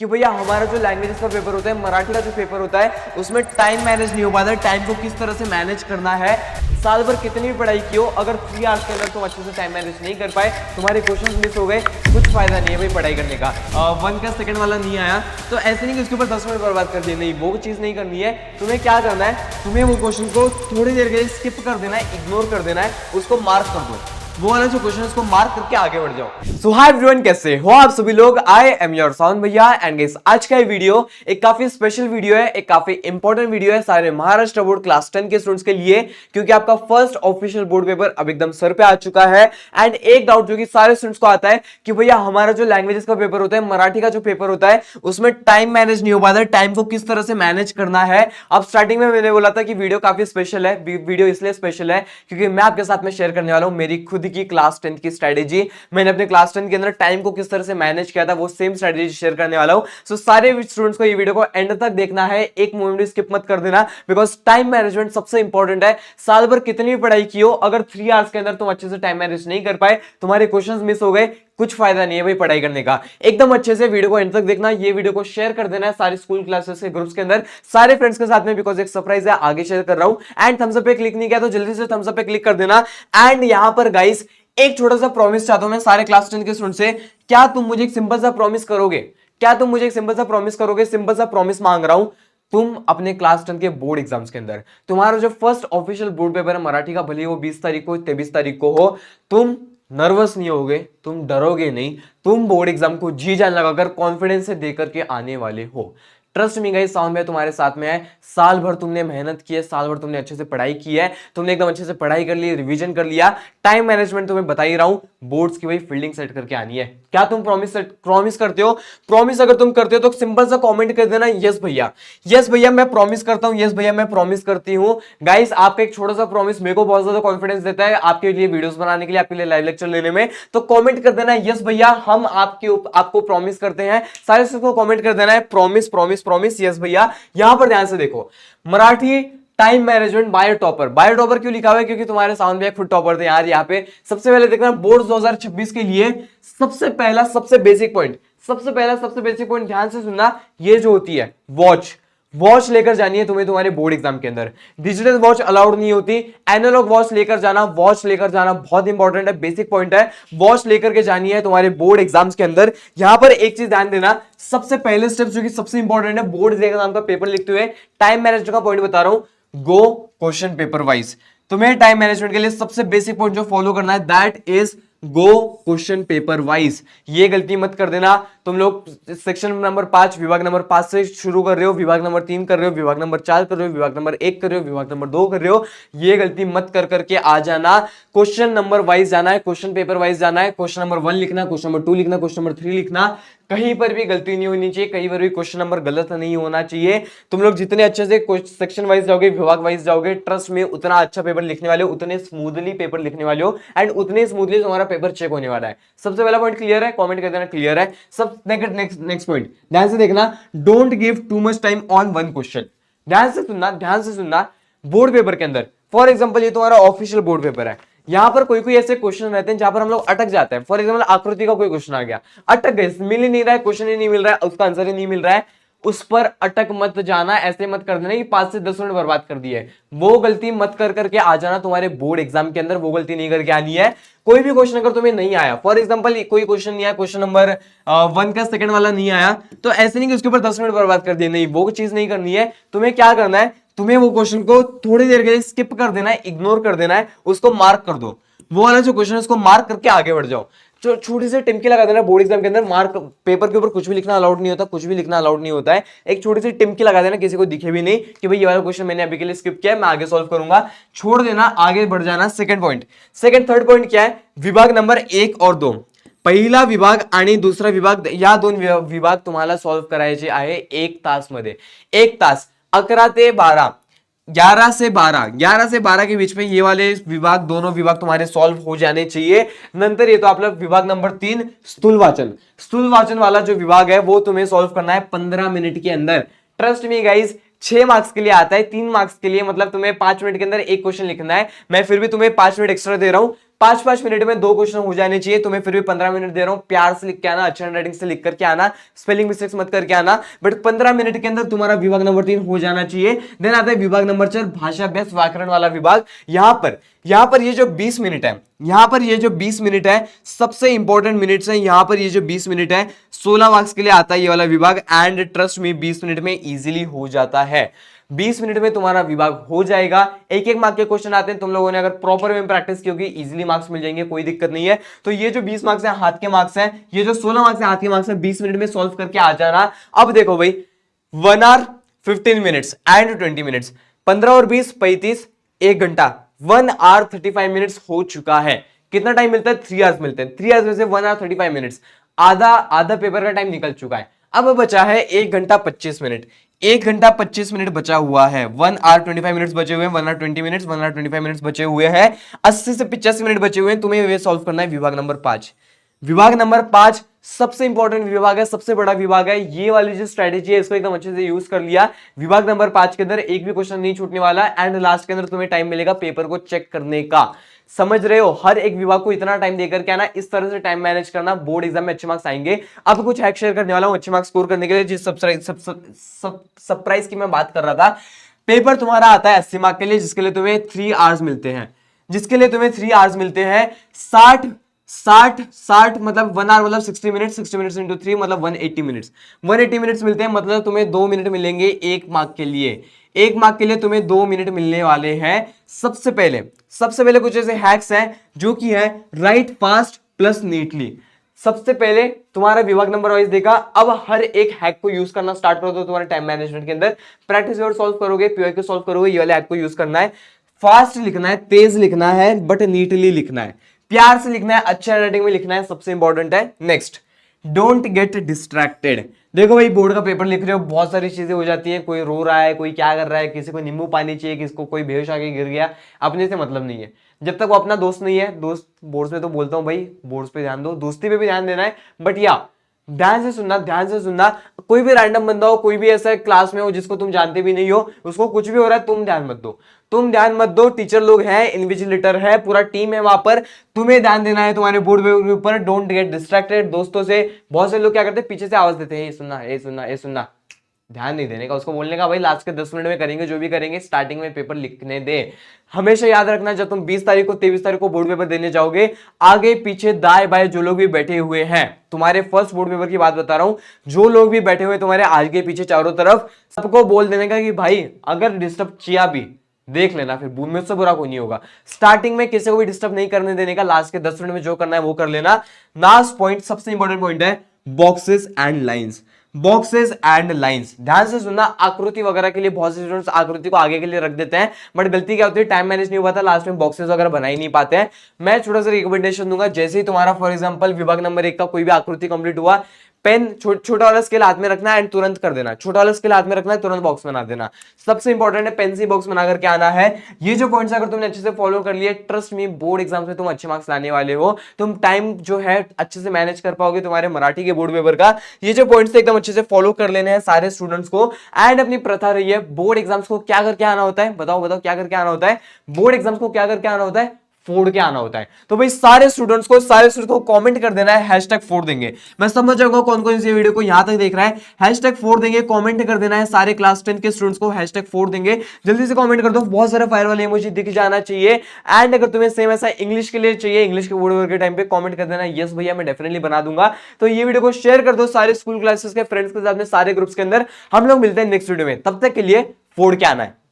कि भैया हमारा जो लैंग्वेजेस का पेपर होता है, मराठी का जो पेपर होता है, उसमें टाइम मैनेज नहीं हो पाता है। टाइम को किस तरह से मैनेज करना है, साल भर कितनी भी पढ़ाई की हो, अगर 3 आवर्स के अंदर तुम अच्छे से टाइम मैनेज नहीं कर पाए, तुम्हारे क्वेश्चन मिस हो गए, कुछ फायदा नहीं है भाई पढ़ाई करने का। 1 का सेकंड वाला नहीं आया तो ऐसे नहीं कि उसके ऊपर 10 मिनट बर्बाद कर दिए, नहीं, वो चीज़ नहीं करनी है। तुम्हें क्या करना है, तुम्हें वो क्वेश्चन को थोड़ी देर के लिए स्किप कर देना है, इग्नोर कर देना है, उसको मार्क कर दो, वो वाला जो क्वेश्चन उसको मार्क करके आगे बढ़ जाओ। सो हाय एवरीवन, कैसे हो आप सभी लोग। आई एम योर साउंड भैया एंड गाइस आज का ये वीडियो एक काफी स्पेशल वीडियो है, एक काफी इंपॉर्टेंट वीडियो है सारे महाराष्ट्र बोर्ड क्लास 10 के स्टूडेंट्स के लिए, क्योंकि आपका फर्स्ट ऑफिशियल बोर्ड पेपर अब एकदम सर पे आ चुका है। एंड एक डाउट जो कि सारे स्टूडेंट्स को आता है कि भैया हमारा जो लैंग्वेजेस का पेपर होता है, मराठी का जो पेपर होता है, उसमें टाइम मैनेज नहीं हो पाता है, टाइम को किस तरह से मैनेज करना है। अब स्टार्टिंग में मैंने बोला था कि वीडियो काफी स्पेशल है, वीडियो इसलिए स्पेशल है क्योंकि मैं आपके साथ में शेयर करने वाला हूं मेरी खुद की क्लास 10 की स्ट्रेटेजी। मैंने अपने क्लास 10 के अंदर टाइम को किस तरह से मैनेज किया था, वो सेम स्ट्रेटेजी शेयर करने वाला हूं। सो सारे स्टूडेंट्स को ये वीडियो को एंड तक देखना है, एक मोमेंट भी स्किप मत कर देना, बिकॉज टाइम मैनेजमेंट सबसे इंपॉर्टेंट है। साल भर कितनी भी पढ़ाई की हो, अगर 3 आवर्स के अंदर तुम अच्छे से टाइम मैनेज नहीं कर पाए, तुम्हारे क्वेश्चंस मिस हो गए, कुछ फायदा नहीं है भाई पढ़ाई करने का। एकदम अच्छे से वीडियो को एंड तक देखना, ये वीडियो को शेयर कर देना है सारी स्कूल क्लासेस के ग्रुप्स के अंदर, सारे फ्रेंड्स के साथ में, बिकॉज एक सरप्राइज है, आगे शेयर कर रहा हूं। एंड थम्स अप पे क्लिक नहीं किया तो जल्दी से थम्स अप पे क्लिक कर देना। एंड यहां पर गाइस एक छोटा सा प्रॉमिस चाहता हूं मैं सारे क्लास 10 के स्टूडेंट से, क्या तुम मुझे एक सिंपल सा प्रॉमिस करोगे? क्या तुम मुझे एक सिंपल सा प्रॉमिस करोगे? सिंपल सा प्रॉमिस मांग रहा हूं। तुम अपने क्लास 10 के बोर्ड एग्जाम्स के अंदर, तुम्हारा जो फर्स्ट ऑफिशियल बोर्ड पेपर है मराठी का, भले वो 20 तारीख को 23 तारीख को हो, तुम नर्वस नहीं होगे, तुम डरोगे नहीं, तुम बोर्ड एग्जाम को जी जान लगाकर कॉन्फिडेंस से देकर के आने वाले हो। ट्रस्ट मी गाइस, साउंड में तुम्हारे साथ में है। साल भर तुमने मेहनत की है, साल भर तुमने अच्छे से पढ़ाई की है, तुमने एकदम अच्छे से पढ़ाई कर ली, रिवीजन कर लिया। टाइम मैनेजमेंट तुम्हें बता ही रहा हूं, बोर्ड्स की वही फील्डिंग सेट करके आनी है। क्या तुम प्रॉमिस करते हो? प्रॉमिस अगर तुम करते हो तो सिंपल सा कमेंट कर देना, यस भैया, यस भैया मैं प्रॉमिस करता हूं, यस भैया मैं प्रॉमिस करती हूं। गाइस आपका एक छोटा सा प्रॉमिस मेरे को बहुत ज्यादा कॉन्फिडेंस देता है आपके लिए वीडियोस बनाने के लिए, आपके लिए लाइव लेक्चर लेने में। तो कमेंट कर देना यस भैया, हम आपको प्रॉमिस करते हैं। सारे सबको कमेंट कर देना है प्रॉमिस प्रॉमिस प्रॉमिस, यस भैया। यहां पर ध्यान से देखो, Marathi time management bio topper. Bio topper क्यों लिखा हुआ है? क्योंकि तुम्हारे साउंड में एक खुद टॉपर थे यार। यहाँ पे सबसे पहले देखना, बोर्ड 2026 के लिए सबसे पहला सबसे बेसिक पॉइंट, सबसे बेसिक पॉइंट ध्यान से सुनना, ये जो होती है वॉच लेकर जानी है तुम्हें तुम्हारे बोर्ड एग्जाम के अंदर। डिजिटल वॉच अलाउड नहीं होती, एनालॉग वॉच लेकर जाना, वॉच लेकर जाना बहुत इंपॉर्टेंट है, बेसिक पॉइंट है। वॉच लेकर के जानी है तुम्हारे बोर्ड एग्जाम्स के अंदर। यहां पर एक चीज ध्यान देना, सबसे पहले स्टेप जो कि सबसे इंपॉर्टेंट है, बोर्ड एग्जाम का पेपर लिखते हुए टाइम मैनेजमेंट का पॉइंट बता रहा हूं, गो क्वेश्चन पेपर वाइज। तुम्हें टाइम मैनेजमेंट के लिए सबसे बेसिक पॉइंट जो फॉलो करना है, that is go question paper wise. ये गलती मत कर देना। तुम लोग सेक्शन नंबर 5 विभाग नंबर 5 से शुरू कर रहे हो, विभाग नंबर 3 कर रहे हो, विभाग नंबर 4 कर रहे हो, विभाग नंबर 1 कर रहे हो, विभाग नंबर 2 कर रहे हो, ये गलती मत कर करके आ जाना। क्वेश्चन नंबर वाइज जाना है, क्वेश्चन पेपर वाइज जाना है। क्वेश्चन नंबर 1 लिखना, क्वेश्चन नंबर 2 लिखना, क्वेश्चन नंबर 3 लिखना। कहीं पर भी गलती नहीं होनी चाहिए, कहीं पर भी क्वेश्चन नंबर गलत नहीं होना चाहिए। तुम लोग जितने अच्छे से सेक्शन वाइज जाओगे, विभाग वाइज जाओगे, ट्रस्ट में उतना अच्छा पेपर लिखने वाले हो, उतने स्मूथली पेपर लिखने वाले हो, एंड उतने स्मूथली तुम्हारा पेपर चेक होने वाला है। सबसे पहला पॉइंट क्लियर है? कमेंट कर देना क्लियर है। सब नेक्स्ट पॉइंट ध्यान से देखना, don't give too much time on one question. ध्यान से सुनना। बोर्ड पेपर के अंदर फॉर एग्जांपल ये तुम्हारा ऑफिशियल बोर्ड पेपर है, यहां पर कोई ऐसे क्वेश्चन रहते हैं जहां पर हम लोग अटक जाते हैं। फॉर एग्जांपल आकृति का कोई क्वेश्चन आ गया, अटक गए, मिल ही नहीं रहा है, क्वेश्चन ही नहीं मिल रहा है, उसका आंसर ही नहीं मिल रहा है, उस पर अटक मत जाना। ऐसे मत कर देना कि 5 से 10 मिनट बर्बाद कर दिए, वो गलती मत कर करके आ जाना तुम्हारे बोर्ड एग्जाम के अंदर, वो गलती नहीं करके आनी है। कोई भी क्वेश्चन अगर तुम्हें नहीं आया, फॉर एग्जांपल कोई क्वेश्चन नहीं आया, क्वेश्चन नंबर 1 का सेकंड वाला नहीं आया, तो ऐसे नहीं कि उसके ऊपर 10 मिनट बर्बाद कर दिए, नहीं, वो चीज नहीं करनी है। तुम्हें क्या करना है, तुम्हें वो क्वेश्चन को थोड़ी देर के लिए स्किप कर देना है, इग्नोर कर देना है, उसको मार्क कर दो। वो वाला जो क्वेश्चन है उसको मार्क करके आगे बढ़ जाओ। जो छोटी सी टिमकी लगा देना बोर्ड एग्जाम के अंदर, मार्क पेपर के ऊपर कुछ भी लिखना अलाउड नहीं होता, कुछ भी लिखना अलाउड नहीं होता है। एक छोटी सी टिमकी लगा देना, किसी को दिखे भी नहीं कि भाई ये वाला क्वेश्चन मैंने अभी के लिए स्किप किया है, मैं आगे सॉल्व करूंगा, छोड़ देना, आगे बढ़ जाना। सेकंड पॉइंट, थर्ड पॉइंट क्या है, विभाग नंबर 1 और 2, पहिला विभाग आणि दुसरा विभाग, या दोन विभाग तुम्हाला सॉल्व करायचे आहे 1 तास मध्ये। 1 तास, 11 ते 12, 11 से 12 के बीच में ये वाले विभाग, दोनों विभाग तुम्हारे सॉल्व हो जाने चाहिए। नंतर ये तो आपला विभाग नंबर 3 स्थूल वाचन वाला जो विभाग है वो तुम्हें सॉल्व करना है 15 मिनट के अंदर। ट्रस्ट मी गाइज, 6 मार्क्स के लिए आता है, 3 मार्क्स के लिए, मतलब तुम्हें 5 मिनट के अंदर एक क्वेश्चन लिखना है। मैं फिर भी तुम्हें 5 मिनट एक्स्ट्रा दे रहा हूं, 5-5 मिनट में 2 क्वेश्चन हो जाने चाहिए। तुम्हें फिर भी 15 मिनट दे रहा हूं, प्यार से लिख के आना, अच्छे हैंडराइटिंग से लिख करके आना, स्पेलिंग मिस्टेक्स मत करके आना, बट 15 मिनट के अंदर तुम्हारा विभाग नंबर 3 हो जाना चाहिए। देन आता है विभाग नंबर 4, भाषा अभ्यास व्याकरण वाला विभाग। यहां पर ये जो 20 मिनट है, यहां पर ये जो 20 मिनट है, सबसे इंपॉर्टेंट मिनट्स है। यहां पर ये जो 20 मिनट है 16 मार्क्स के लिए आता है ये वाला विभाग, एंड ट्रस्ट मी 20 मिनट में इजीली हो जाता है। 20 मिनट में तुम्हारा विभाग हो जाएगा। एक एक मार्क के क्वेश्चन आते हैं, तुम लोगों ने अगर प्रॉपर वे में प्रैक्टिस की होगी इजीली मार्क्स मिल जाएंगे, कोई दिक्कत नहीं है। तो ये जो 20 मार्क्स है हाथ के मार्क्स हैं, ये जो 16 मार्क्स है हाथ के मार्क्स हैं, 20 मिनट में सॉल्व करके आ जाना। अब देखो भाई, 1 आवर 15 मिनट्स एंड 20 मिनट्स, 15 और 20 35, 1 घंटा, 1 आवर 35 मिनट्स हो चुका है। कितना टाइम मिलता है? 3 आवर्स मिलते हैं। 3 आवर्स में से 1 आवर 35 मिनट्स, आधा पेपर का टाइम निकल चुका है। अब बचा है 1 घंटा 25 मिनट। 1 घंटा 25 मिनट बचा हुआ है। 1 आवर 25 मिनट्स बचे हुए हैं, 1 आवर 20 मिनट्स, 1 आवर 25 मिनट्स बचे हुए हैं। 80 से 85 मिनट बचे हुए हैं। तुम्हें ये सॉल्व करना है विभाग नंबर 5। विभाग नंबर 5 सबसे इंपॉर्टेंट विभाग है, सबसे बड़ा विभाग है। ये वाली जो स्ट्रेटेजी है इसको एकदम अच्छे से यूज कर लिया। विभाग नंबर 5 के अंदर एक भी क्वेश्चन नहीं छूटने वाला, एंड लास्ट के अंदर तुम्हें टाइम मिलेगा पेपर को चेक करने का। समझ रहे हो? हर एक विभाग को इतना टाइम देकर के आना, इस तरह से टाइम मैनेज करना, बोर्ड एग्जाम में अच्छे मार्क्स आएंगे। अब कुछ हैक शेयर करने वाला हूं अच्छे मार्क्स स्कोर करने के लिए। जिस सरप्राइज की मैं बात कर रहा था, पेपर तुम्हारा आता है 80 मार्क्स के लिए, जिसके लिए तुम्हें 3 आवर्स मिलते हैं, जिसके लिए तुम्हें 3 आवर्स मिलते हैं। 60 मतलब 1 आवर मतलब 60 मिनट, 60 मिनट्स इंटू 3 मतलब 180 मिनट्स। 180 मिनट्स मिलते हैं, मतलब तुम्हें 2 मिनट मिलेंगे 1 मार्क के लिए। 1 मार्क के लिए तुम्हें 2 मिनट मिलने वाले हैं। सबसे पहले कुछ ऐसे हैक्स हैं जो कि है राइट फास्ट प्लस नीटली। सबसे पहले तुम्हारा विभाग नंबर वाइज देखा, अब हर एक हैक को यूज करना स्टार्ट करो तो तुम्हारे टाइम मैनेजमेंट के अंदर प्रैक्टिस और सॉल्व करोगे, पीओके सॉल्व करोगे, ये वाले हैक को यूज करना है। फास्ट लिखना है, तेज लिखना है, बट नीटली लिखना है, प्यार से लिखना है, अच्छे राइटिंग में लिखना है, सबसे इंपॉर्टेंट है। Next, don't get distracted. देखो भाई, बोर्ड का पेपर लिख रहे हो, बहुत सारी चीजें हो जाती हैं, कोई रो रहा है, कोई क्या कर रहा है, किसी को नींबू पानी चाहिए, किसी को कोई बेहोश आके गिर गया, अपने से मतलब नहीं है। जब तक वो अपना दोस्त नहीं है, दोस्त बोर्ड्स पे तो बोलता हूँ भाई बोर्ड्स पे ध्यान दो, दोस्ती पे भी ध्यान देना है, बट या ध्यान से सुनना। कोई भी रैंडम बंदा हो, कोई भी ऐसा क्लास में हो जिसको तुम जानते भी नहीं हो, उसको कुछ भी हो रहा है, तुम ध्यान मत दो। टीचर लोग हैं, इन्विजिलेटर है, पूरा टीम है वहां पर, तुम्हें ध्यान देना है तुम्हारे बोर्ड के ऊपर। Don't get distracted. दोस्तों से बहुत से लोग क्या करते हैं, पीछे से आवाज देते हैं, ये सुनना, ध्यान नहीं देने का, उसको बोलने का भाई लास्ट के 10 मिनट में करेंगे, जो भी करेंगे स्टार्टिंग में पेपर लिखने दे। हमेशा याद रखना, जब तुम 20 तारीख को 23 तारीख को बोर्ड पेपर देने जाओगे, आगे पीछे दाएं बाएं जो लोग भी बैठे हुए हैं, तुम्हारे फर्स्ट बोर्ड पेपर की बात बता रहा हूं, जो लोग भी बैठे हुए तुम्हारे आगे पीछे चारों तरफ, सबको बोल देने का कि भाई अगर डिस्टर्ब किया भी देख लेना, फिर मुझसे बुरा कोई नहीं होगा। स्टार्टिंग में किसी को भी डिस्टर्ब नहीं करने देने का, लास्ट के 10 मिनट में जो करना है वो कर लेना। लास्ट पॉइंट, सबसे इंपॉर्टेंट पॉइंट है boxes and lines. Boxes and lines ध्यान से सुनना। आकृति वगैरह के लिए बहुत से स्टूडेंट्स आकृति को आगे के लिए रख देते हैं, बट गलती क्या होती है, टाइम मैनेज नहीं हो पाता, लास्ट में बॉक्सेस वगैरह बना ही नहीं पाते हैं। मैं छोटा सा रिकमेंडेशन दूंगा, जैसे ही तुम्हारा फॉर एग्जांपल विभाग नंबर 1 का कोई भी आकृति कंप्लीट हुआ, पेन छोटा वाला स्केल हाथ में रखना है एंड तुरंत कर देना, छोटा वाला स्केल हाथ में रखना है, तुरंत बॉक्स बना देना। सबसे इंपॉर्टेंट है पेन से बॉक्स बना करके आना है। ये जो पॉइंट्स अगर तुमने अच्छे से फॉलो कर लिए, ट्रस्ट मी बोर्ड एग्जाम में तुम अच्छे मार्क्स लाने वाले हो। तुम टाइम जो है अच्छे से मैनेज कर पाओगे तुम्हारे मराठी के बोर्ड पेपर का। ये जो पॉइंट्स एकदम अच्छे से फॉलो कर लेने हैं सारे स्टूडेंट्स को। एंड अपनी प्रथा रही है, बोर्ड एग्जाम्स को क्या करके आना होता है, बताओ क्या करके आना होता है? बोर्ड एग्जाम्स को क्या करके आना होता है? फोड़ के आना होता है। तो भाई सारे स्टूडेंट्स को कमेंट कर देना है, हैशटैग फोड़ देंगे। मैं समझ जाऊंगा कौन कौन इस वीडियो को यहां तक देख रहा है। हैशटैग फोड़ देंगे, कमेंट कर देना है, सारे क्लास 10 के स्टूडेंट्स को हैशटैग फोड़ देंगे। जल्दी से कमेंट कर दो, बहुत सारा फायर वाले इमोजी दिख जाना चाहिए। एंड अगर तुम्हें सेम ऐसा इंग्लिश के लिए चाहिए, इंग्लिश के बोर्ड के टाइम पे कमेंट कर देना यस भैया मैं डेफिनेटली बना दूंगा। तो ये वीडियो को शेयर कर दो सारे स्कूल क्लासेस के फ्रेंड्स के साथ में, सारे ग्रुप्स के अंदर। हम लोग मिलते हैं नेक्स्ट वीडियो में, तब तक के लिए फोड़ के आना है।